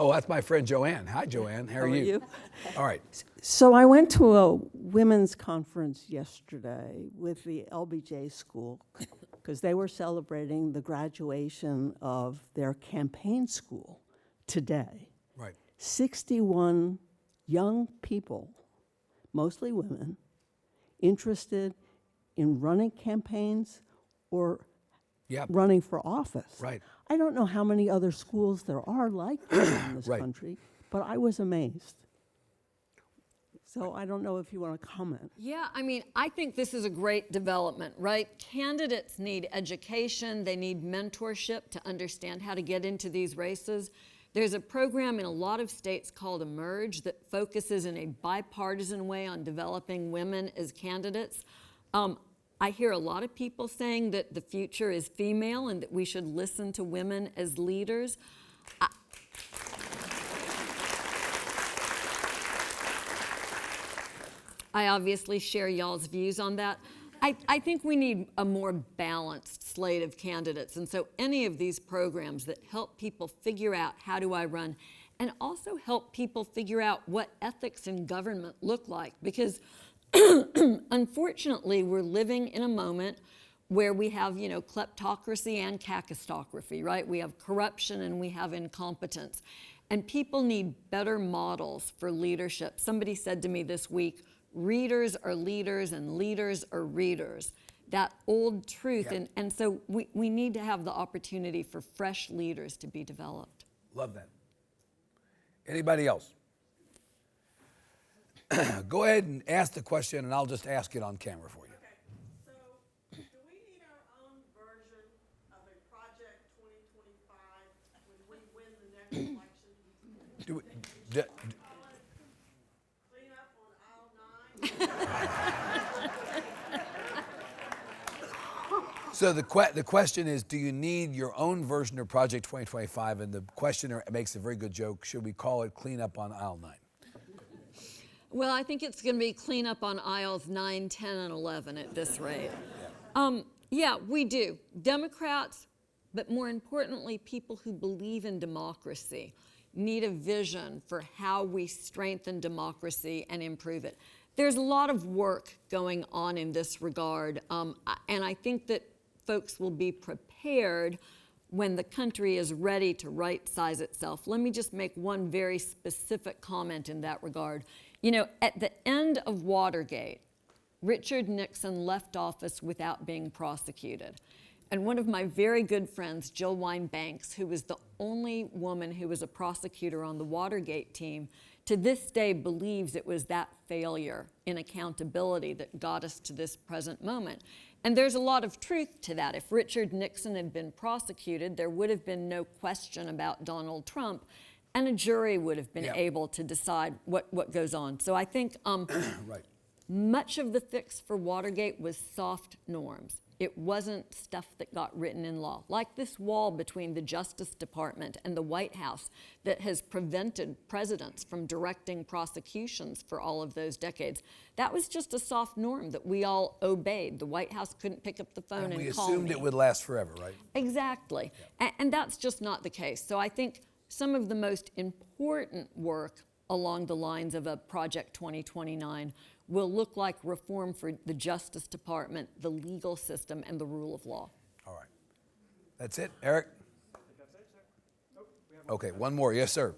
Oh, that's my friend Joanne. Hi, Joanne. How are you? All right. So I went to a women's conference yesterday with the LBJ School because they were celebrating the graduation of their campaign school today. Right. 61 young people, mostly women, interested in running campaigns or Yep. running for office. Right. I don't know how many other schools there are like this in this Right. country, but I was amazed. So I don't know if you want to comment. Yeah, I mean, I think this is a great development, right? Candidates need education, they need mentorship to understand how to get into these races. There's a program in a lot of states called Emerge that focuses in a bipartisan way on developing women as candidates. I hear a lot of people saying that the future is female and that we should listen to women as leaders. I obviously share y'all's views on that. I think we need a more balanced slate of candidates. And so any of these programs that help people figure out how do I run and also help people figure out what ethics in government look like. Because unfortunately, we're living in a moment where we have, kleptocracy and kakistocracy, right? We have corruption and we have incompetence. And people need better models for leadership. Somebody said to me this week, readers are leaders and leaders are readers. That old truth. Yeah. And so we need to have the opportunity for fresh leaders to be developed. Love that. Anybody else? Go ahead and ask the question, and I'll just ask it on camera for you. Okay, so do we need our own version of a Project 2025 when we win the next election? Do we, Clean up on aisle 9? so the question is, do you need your own version of Project 2025? And the questioner makes a very good joke. Should we call it Clean Up on Aisle 9? Well, I think it's going to be clean up on aisles 9, 10, and 11 at this rate. Yeah, we do. Democrats, but more importantly, people who believe in democracy need a vision for how we strengthen democracy and improve it. There's a lot of work going on in this regard, and I think that folks will be prepared when the country is ready to right-size itself. Let me just make one very specific comment in that regard. At the end of Watergate, Richard Nixon left office without being prosecuted. And one of my very good friends, Jill Wine-Banks, who was the only woman who was a prosecutor on the Watergate team, to this day believes it was that failure in accountability that got us to this present moment. And there's a lot of truth to that. If Richard Nixon had been prosecuted, there would have been no question about Donald Trump, and a jury would have been able to decide what goes on. So I think Right. much of the fix for Watergate was soft norms. It wasn't stuff that got written in law, like this wall between the Justice Department and the White House that has prevented presidents from directing prosecutions for all of those decades. That was just a soft norm that we all obeyed. The White House couldn't pick up the phone and call me. We assumed it would last forever, right? Exactly. And that's just not the case. So I think some of the most important work along the lines of a Project 2029 will look like reform for the Justice Department, the legal system, and the rule of law. All right. That's it, Eric? Okay, one more. Yes, sir.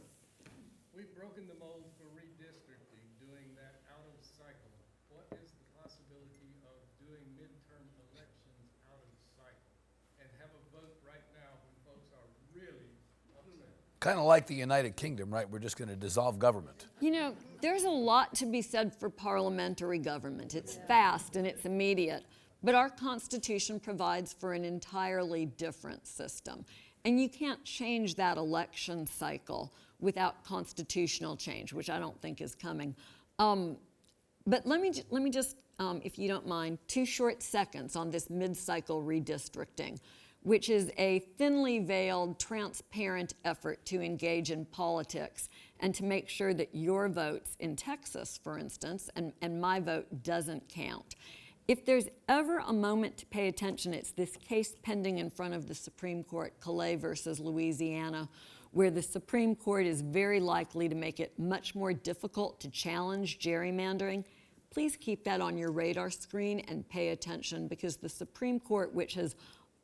We've broken the mold for redistricting, doing that out of cycle. What is the possibility of doing midterm elections out of cycle and have a vote right now when folks are really upset? Kind of like the United Kingdom, right? We're just going to dissolve government. There's a lot to be said for parliamentary government. It's fast and it's immediate. But our Constitution provides for an entirely different system. And you can't change that election cycle without constitutional change, which I don't think is coming. But let me just, if you don't mind, 2 short seconds on this mid-cycle redistricting, which is a thinly veiled, transparent effort to engage in politics and to make sure that your votes in Texas, for instance, and my vote doesn't count. If there's ever a moment to pay attention, it's this case pending in front of the Supreme Court, Calais versus Louisiana, where the Supreme Court is very likely to make it much more difficult to challenge gerrymandering, please keep that on your radar screen and pay attention, because the Supreme Court, which has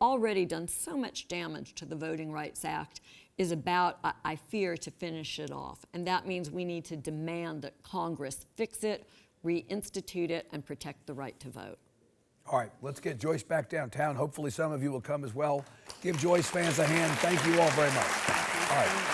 already done so much damage to the Voting Rights Act, is about, I fear, to finish it off. And that means we need to demand that Congress fix it, reinstitute it, and protect the right to vote. All right, let's get Joyce back downtown. Hopefully some of you will come as well. Give Joyce fans a hand. Thank you all very much. All right.